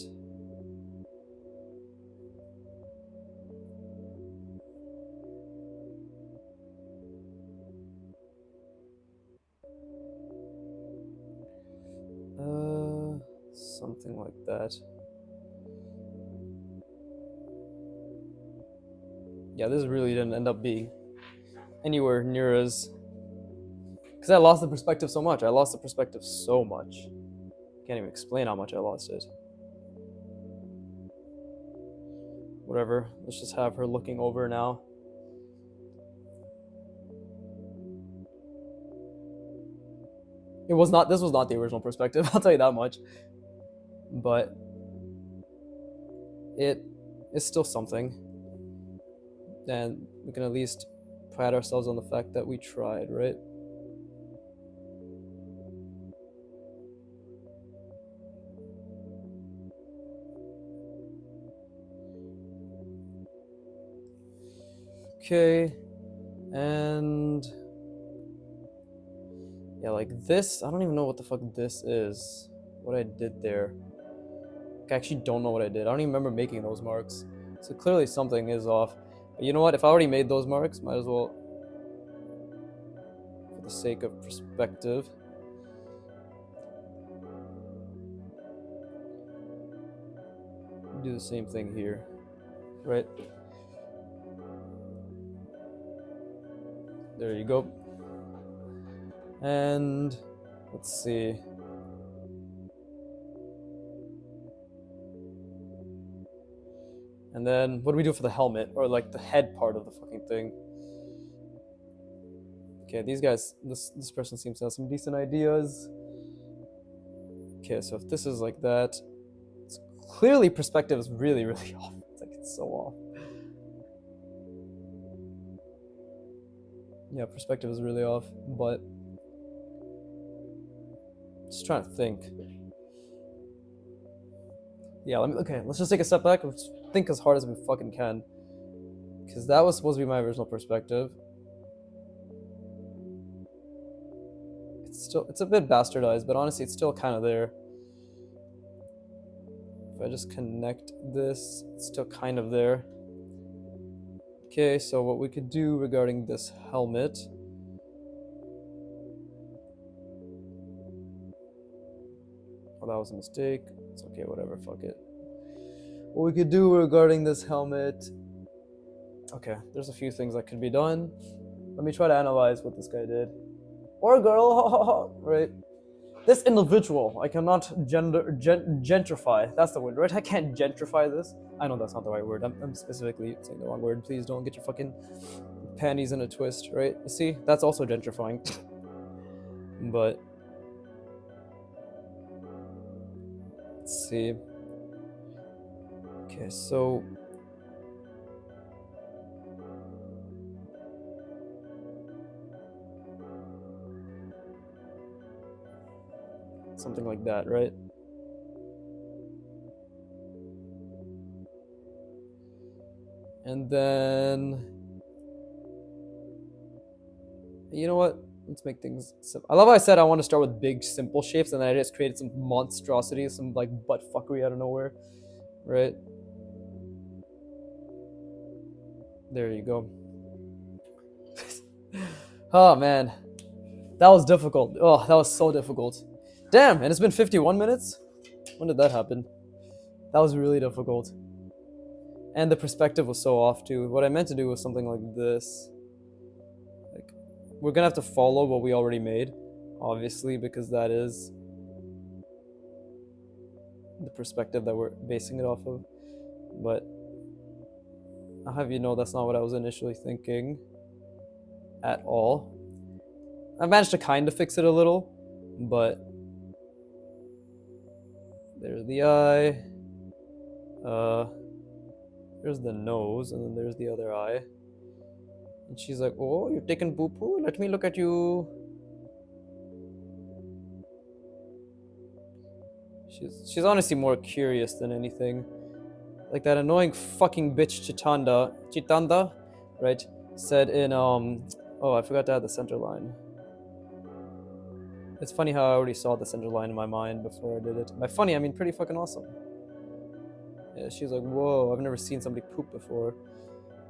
Something like that. Yeah, this really didn't end up being anywhere near as... Because I lost the perspective so much. Can't even explain how much I lost it. Whatever, let's just have her looking over now. This was not the original perspective, I'll tell you that much. But it is still something. And we can at least pride ourselves on the fact that we tried, right? Okay, and yeah, like this, I don't even know what the fuck this is, what I did there. I actually don't know what I did. I don't even remember making those marks. So clearly something is off. But you know what? If I already made those marks, might as well, for the sake of perspective, do the same thing here, right? There you go. And let's see. And then what do we do for the helmet, or like the head part of the fucking thing? Okay, these guys, this person seems to have some decent ideas. Okay, so if this is like that, it's clearly perspective is really, really off. It's like it's so off. Yeah, perspective is really off, but just trying to think. Yeah, let's just take a step back and think as hard as we fucking can. Because that was supposed to be my original perspective. It's a bit bastardized, but honestly it's still kind of there. If I just connect this, it's still kind of there. Okay, so what we could do regarding this helmet. Oh, that was a mistake. It's okay, whatever, fuck it. What we could do regarding this helmet. Okay, there's a few things that could be done. Let me try to analyze what this guy did. Or girl, right? This individual, I cannot gentrify. That's the word, right? I can't gentrify this. I know that's not the right word. I'm specifically saying the wrong word. Please don't get your fucking panties in a twist, right? You see, that's also gentrifying. But let's see. Okay, so something like that, right? And then, you know what? Let's make things simple. I love how I said I want to start with big, simple shapes, and then I just created some monstrosities, some like butt fuckery out of nowhere, right? There you go. Oh man, that was difficult. Oh, that was so difficult. Damn, and it's been 51 minutes? When did that happen? That was really difficult. And the perspective was so off too. What I meant to do was something like this. Like, we're gonna have to follow what we already made, obviously, because that is the perspective that we're basing it off of. But I'll have you know that's not what I was initially thinking at all. I managed to kind of fix it a little, but there's the eye, there's the nose, and then there's the other eye. And she's like, oh, you're taking poo-poo? Let me look at you. She's honestly more curious than anything. Like that annoying fucking bitch Chitanda, right, said in, oh, I forgot to add the center line. It's funny how I already saw the center line in my mind before I did it. By funny, I mean pretty fucking awesome. Yeah, she's like, whoa, I've never seen somebody poop before.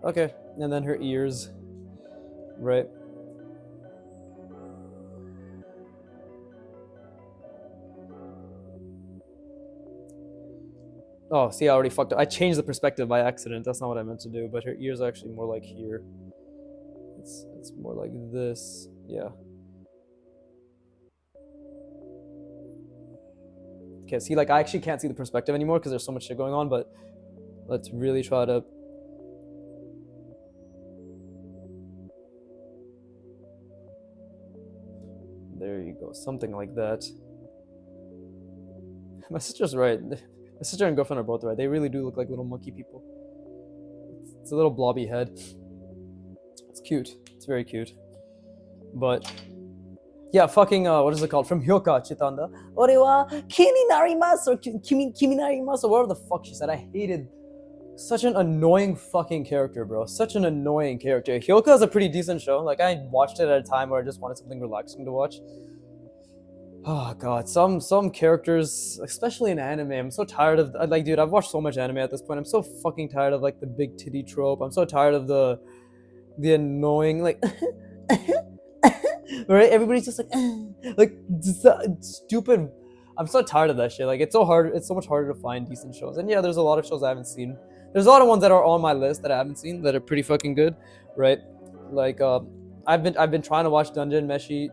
Okay, and then her ears, right? Oh, see, I already fucked up. I changed the perspective by accident. That's not what I meant to do, but her ears are actually more like here. It's more like this, yeah. Okay, see, like, I actually can't see the perspective anymore because there's so much shit going on, but let's really try to... There you go, something like that. My sister's right. My sister and girlfriend are both right. They really do look like little monkey people. It's a little blobby head. It's cute. It's very cute. But... yeah, fucking, what is it called? From Hyoka Chitanda. Ore wa kimi narimasu, or kimi narimasu, or whatever the fuck she said. I hated such an annoying fucking character, bro. Such an annoying character. Hyoka is a pretty decent show. Like, I watched it at a time where I just wanted something relaxing to watch. Oh god, some characters, especially in anime, I'm so tired of, like, dude, I've watched so much anime at this point. I'm so fucking tired of, like, the big titty trope. I'm so tired of the annoying, like, right? Everybody's just like stupid. I'm so tired of that shit. Like, it's so hard. It's so much harder to find decent shows. And yeah, there's a lot of shows I haven't seen. There's a lot of ones that are on my list that I haven't seen that are pretty fucking good, right? Like, I've been trying to watch Dungeon Meshi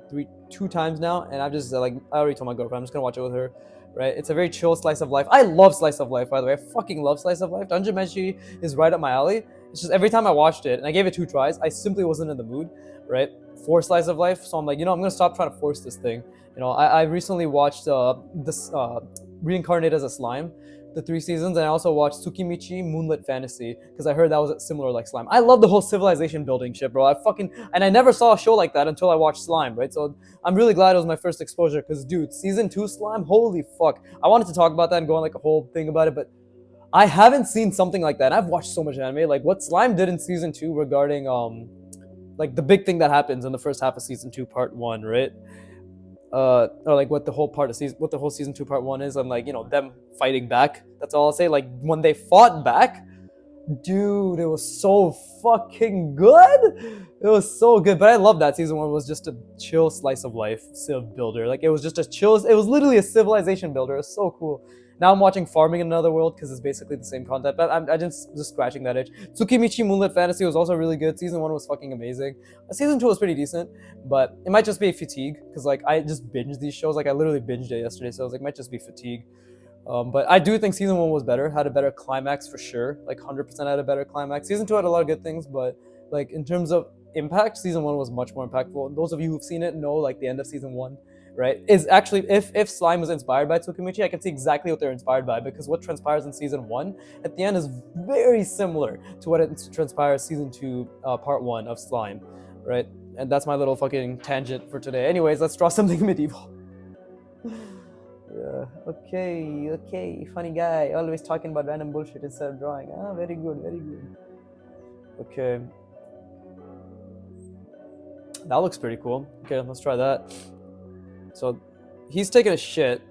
two times now, and I've just like, I already told my girlfriend I'm just gonna watch it with her, right? It's a very chill slice of life. I love slice of life, by the way. I fucking love slice of life. Dungeon Meshi is right up my alley. It's just every time I watched it, and I gave it 2 tries, I simply wasn't in the mood, right, for slice of life. So I'm like, you know, I'm gonna stop trying to force this thing. You know, I recently watched this Reincarnate as a Slime, the 3 seasons, and I also watched Tsukimichi Moonlit Fantasy because I heard that was similar like Slime. I love the whole civilization building shit, bro. And I never saw a show like that until I watched Slime, right? So I'm really glad it was my first exposure because, dude, season 2 Slime, holy fuck. I wanted to talk about that and go on like a whole thing about it, but I haven't seen something like that. I've watched so much anime. Like what Slime did in season 2 regarding like the big thing that happens in the first half of season 2 part 1, right? Or like what the whole season 2 part 1 is, and like, you know, them fighting back. That's all I'll say. Like when they fought back, dude, it was so fucking good. It was so good. But I love that season 1 was just a chill slice of life civ builder. Like it was just a chill, it was literally a civilization builder. It was so cool. Now I'm watching Farming in Another World because it's basically the same content, but I'm just scratching that itch. Tsukimichi Moonlit Fantasy was also really good. Season 1 was fucking amazing. Season 2 was pretty decent, but it might just be fatigue because like I just binged these shows. Like I literally binged it yesterday, so I was like, it might just be fatigue. But I do think season 1 was better, had a better climax for sure. Like 100% had a better climax. Season 2 had a lot of good things, but like in terms of impact, season 1 was much more impactful. And those of you who've seen it know like the end of season 1, right, is actually if Slime was inspired by Tsukimichi, I can see exactly what they're inspired by, because what transpires in season 1 at the end is very similar to what it transpires season 2, part 1 of Slime, right? And that's my little fucking tangent for today. Anyways, let's draw something medieval. Yeah. Okay. Funny guy. Always talking about random bullshit instead of drawing. Ah, very good. Okay. That looks pretty cool. Okay, let's try that. So, he's taking a shit,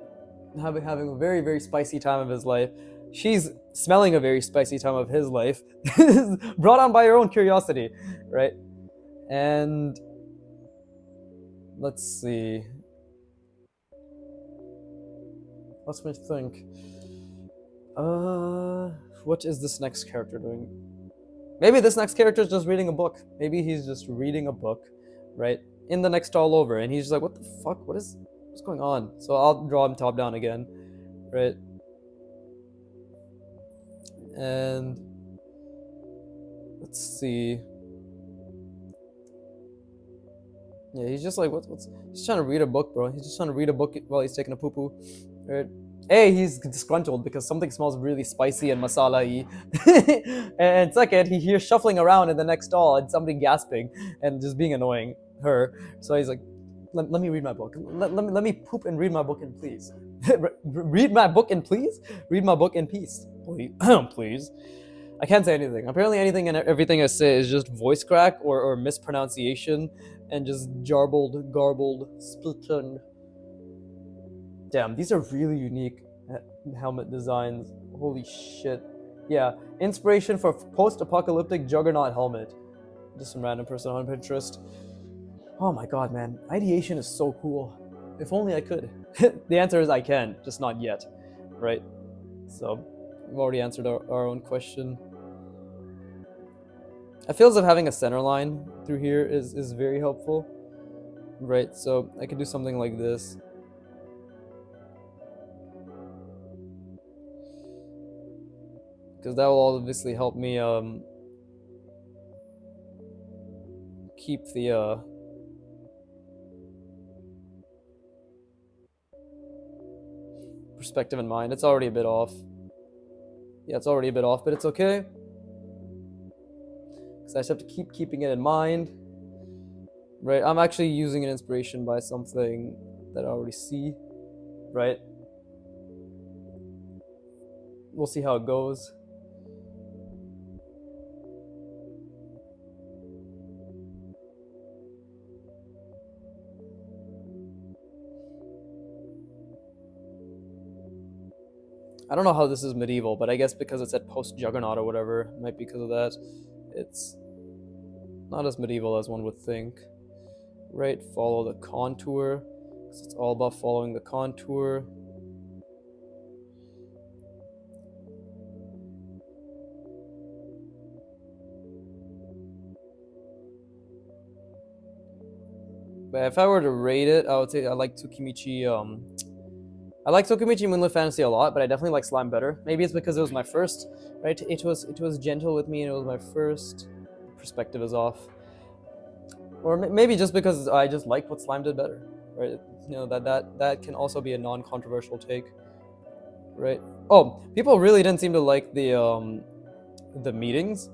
having a very, very spicy time of his life. She's smelling a very spicy time of his life. Brought on by her own curiosity, right? And let's see. Let's me think. What is this next character doing? Maybe this next character is just reading a book. Maybe he's just reading a book, right? In the next all over, and he's just like, what the fuck? What's going on? So I'll draw him top down again, right? And let's see. Yeah, he's just like, he's trying to read a book, bro. He's just trying to read a book while he's taking a poo-poo, right? A, he's disgruntled because something smells really spicy and masala-y. And second, he hears shuffling around in the next stall and somebody gasping and just being annoying her. So he's like, let me read my book. Let me poop and read my book in please. Read my book in please? Read my book in peace. Please. I can't say anything. Apparently anything and everything I say is just voice crack or mispronunciation and just garbled, split-tongued. Damn, these are really unique helmet designs. Holy shit. Yeah, inspiration for post-apocalyptic juggernaut helmet. Just some random person on Pinterest. Oh my god, man. Ideation is so cool. If only I could. The answer is I can, just not yet. Right? So, we've already answered our own question. I feel as if having a center line through here is very helpful. Right, so I could do something like this. Because that will obviously help me keep the perspective in mind. It's already a bit off. Yeah, it's already a bit off, but it's okay. Because I just have to keep keeping it in mind. Right, I'm actually using an inspiration by something that I already see. Right? We'll see how it goes. I don't know how this is medieval, but I guess because it's at post-Juggernaut or whatever, it might be because of that. It's not as medieval as one would think. Right, follow the contour, because it's all about following the contour. But if I were to rate it, I would say I like Tsukimichi. I like Tsukimichi Moonlit Fantasy a lot, but I definitely like Slime better. Maybe it's because it was my first, right? It was gentle with me, and it was my first. Perspective is off, or maybe just because I just liked what Slime did better, right? You know, that can also be a non-controversial take, right? Oh, people really didn't seem to like the meetings,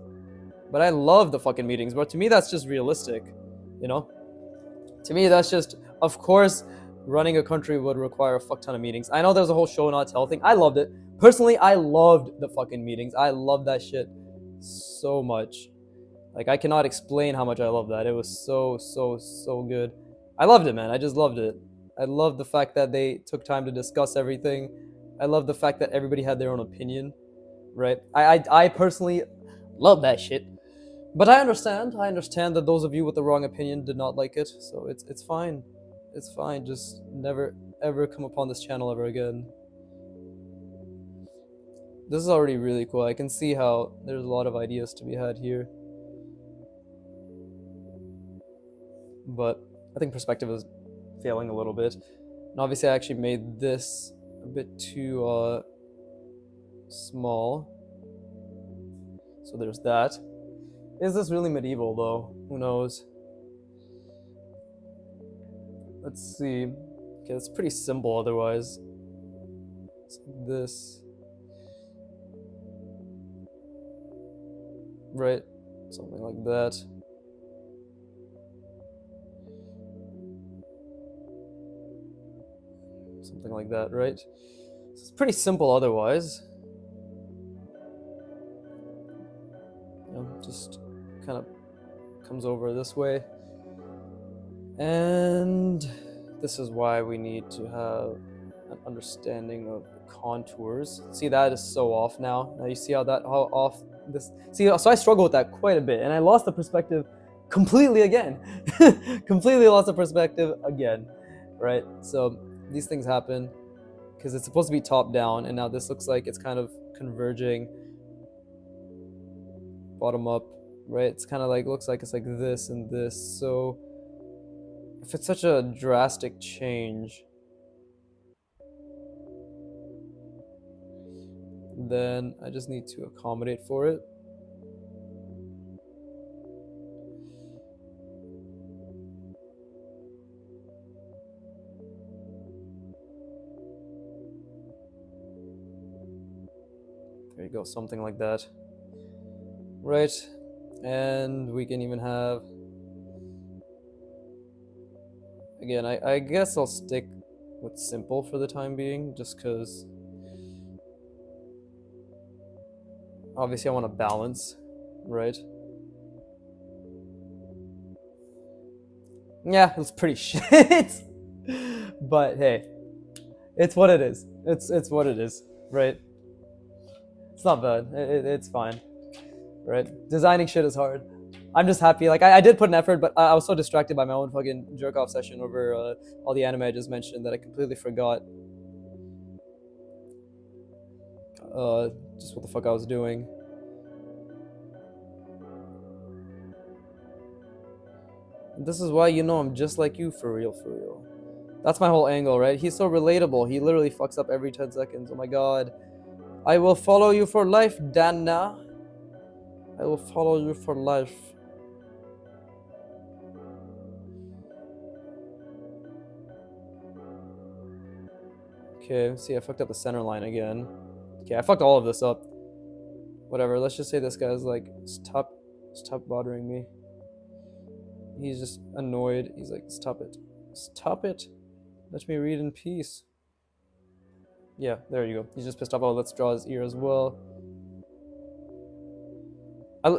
but I love the fucking meetings. But to me, that's just realistic, you know. To me, that's just, of course, running a country would require a fuck ton of meetings. I know there's a whole show not tell thing. I loved it. Personally, I loved the fucking meetings. I loved that shit so much. Like, I cannot explain how much I love that. It was so good. I loved it, man. I just loved it. I loved the fact that they took time to discuss everything. I love the fact that everybody had their own opinion, right? I personally love that shit. But I understand that those of you with the wrong opinion did not like it, so it's fine. It's fine, just never ever come upon this channel ever again. This is already really cool. I can see how there's a lot of ideas to be had here. But I think perspective is failing a little bit. And obviously I actually made this a bit too small. So there's that. Is this really medieval though? Who knows? Let's see. Okay, it's pretty simple otherwise. It's like this. Right? Something like that. Something like that, right? So it's pretty simple otherwise. You know, just kind of comes over this way. And this is why we need to have an understanding of contours. See, that is so off now. Now you see how off this. See, so I struggle with that quite a bit, and I lost the perspective completely again. Completely lost the perspective again, right? So these things happen because it's supposed to be top down, and now this looks like it's kind of converging bottom up, right? It's kind of like, looks like it's like this and this. So if it's such a drastic change, then I just need to accommodate for it. There you go, something like that. Right, and we can even have, again, I guess I'll stick with simple for the time being, just because obviously I want to balance, right? Yeah, it's pretty shit, but hey, it's what it is. It's what it is, right? It's not bad. It's fine, right? Designing shit is hard. I'm just happy. Like I did put an effort, but I was so distracted by my own fucking jerk off session over all the anime I just mentioned that I completely forgot just what the fuck I was doing. And this is why, you know, I'm just like you, for real, for real. That's my whole angle, right? He's so relatable. He literally fucks up every 10 seconds. Oh my god. I will follow you for life, Dana. I will follow you for life. Okay, see, I fucked up the center line again. Okay, I fucked all of this up. Whatever, let's just say this guy's like, stop bothering me. He's just annoyed. He's like, stop it. Stop it. Let me read in peace. Yeah, there you go. He's just pissed off. Oh, let's draw his ear as well.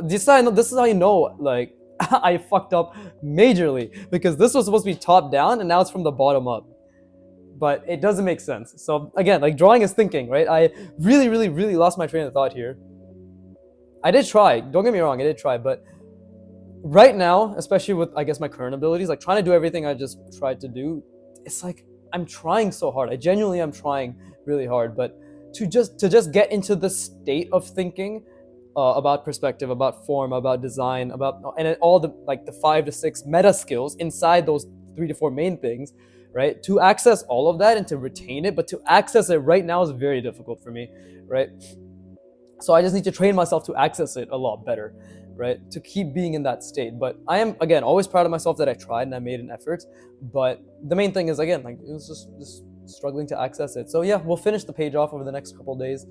This is how you know, like, I fucked up majorly, because this was supposed to be top down and now it's from the bottom up. But it doesn't make sense. So again, like, drawing is thinking, right? I really lost my train of thought here. I did try. Don't get me wrong, I did try, but right now, especially with, I guess, my current abilities, like trying to do everything I just tried to do, it's like I'm trying so hard. I genuinely am trying really hard, but to just get into the state of thinking about perspective, about form, about design, and all the, like, the 5 to 6 meta skills inside those 3 to 4 main things, right? To access all of that and to retain it, but to access it right now is very difficult for me, right? So I just need to train myself to access it a lot better, right? To keep being in that state. But I am, again, always proud of myself that I tried and I made an effort. But the main thing is, again, like, it was just struggling to access it. So yeah, we'll finish the page off over the next couple days,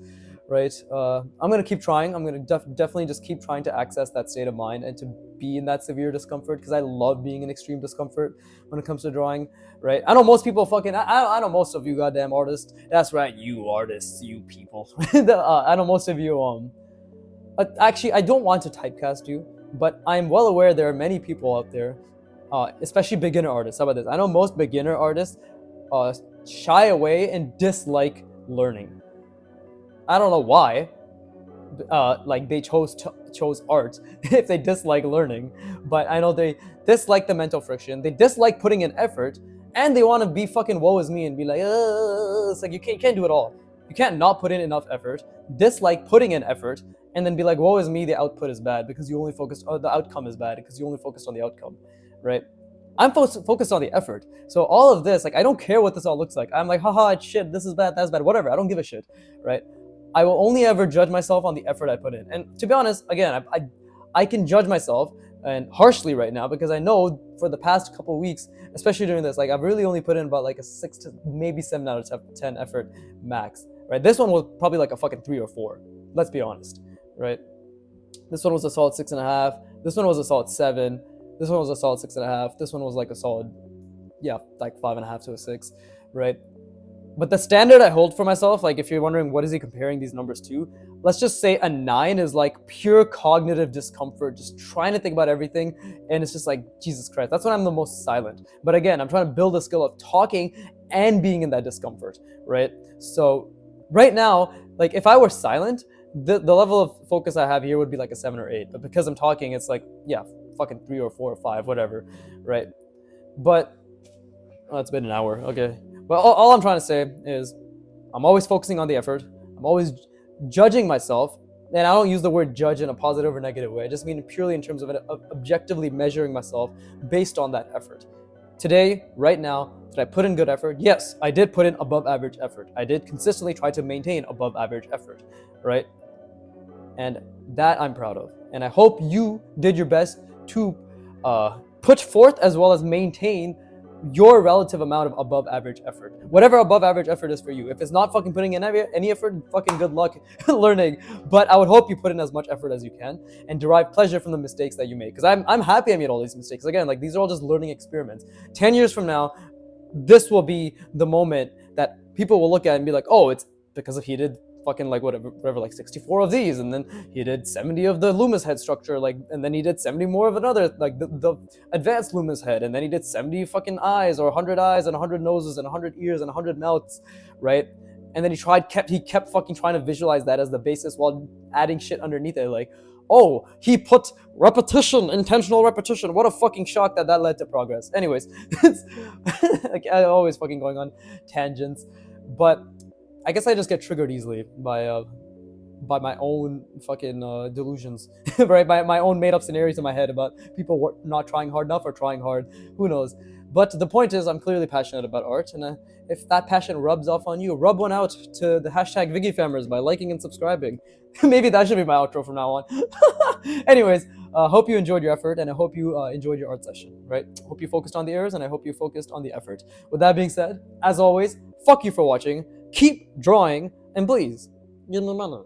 right? I'm gonna keep trying. I'm gonna definitely just keep trying to access that state of mind and to be in that severe discomfort, because I love being in extreme discomfort when it comes to drawing, right? I know most people fucking, I know most of you goddamn artists. That's right, you artists, you people. I know most of you, actually, I don't want to typecast you, but I'm well aware there are many people out there, especially beginner artists. How about this? I know most beginner artists shy away and dislike learning. I don't know why. Like, they chose art if they dislike learning, but I know they dislike the mental friction. They dislike putting in effort, and they want to be fucking woe is me and be like, it's like you can't do it all. You can't not put in enough effort, dislike putting in effort, and then be like, woe is me, the output is bad because you only focused, or the outcome is bad because you only focused on the outcome, right? I'm focused on the effort. So all of this, like, I don't care what this all looks like. I'm like, haha, it's shit, this is bad, that's bad, whatever. I don't give a shit, right? I will only ever judge myself on the effort I put in. And to be honest, again, I can judge myself and harshly right now because I know for the past couple weeks, especially during this, like I've really only put in about like a 6 to maybe 7 out of 10 effort max, right? This one was probably like a fucking 3 or 4. Let's be honest, right? This one was a solid 6.5. This one was a solid 7. This one was a solid 6.5. This one was like a solid, yeah, like 5.5 to a 6, right? But the standard I hold for myself, like if you're wondering what is he comparing these numbers to, let's just say a 9 is like pure cognitive discomfort, just trying to think about everything, and it's just like, Jesus Christ, that's when I'm the most silent. But again, I'm trying to build a skill of talking and being in that discomfort, right? So right now, like if I were silent, the level of focus I have here would be like a 7 or 8. But because I'm talking, it's like, yeah, fucking 3 or 4 or 5, whatever, right? But, oh, it's been an hour, okay. But all I'm trying to say is I'm always focusing on the effort. I'm always judging myself. And I don't use the word judge in a positive or negative way. I just mean purely in terms of objectively measuring myself based on that effort. Today, right now, did I put in good effort? Yes, I did put in above average effort. I did consistently try to maintain above average effort, right? And that I'm proud of. And I hope you did your best to put forth as well as maintain your relative amount of above average effort. Whatever above average effort is for you. If it's not fucking putting in any effort, fucking good luck learning. But I would hope you put in as much effort as you can and derive pleasure from the mistakes that you make. Because I'm happy I made all these mistakes. Again, like these are all just learning experiments. 10 years from now, this will be the moment that people will look at and be like, oh, it's because he did fucking like whatever, like 64 of these, and then he did 70 of the Loomis head structure, like, and then he did 70 more of another, like the advanced Loomis head, and then he did 70 fucking eyes, or 100 eyes, and 100 noses, and 100 ears, and 100 mouths, right? And then he kept fucking trying to visualize that as the basis while adding shit underneath it, like, oh, he put repetition, intentional repetition. What a fucking shock that led to progress. Anyways, it's like I'm always fucking going on tangents, but I guess I just get triggered easily by my own fucking delusions, right? By my own made up scenarios in my head about people not trying hard enough or trying hard. Who knows? But the point is, I'm clearly passionate about art, and if that passion rubs off on you, rub one out to the hashtag ViggyFammers by liking and subscribing. Maybe that should be my outro from now on. Anyways, hope you enjoyed your effort, and I hope you enjoyed your art session, right? Hope you focused on the errors, and I hope you focused on the effort. With that being said, as always, fuck you for watching. Keep drawing, and please, give me a minute.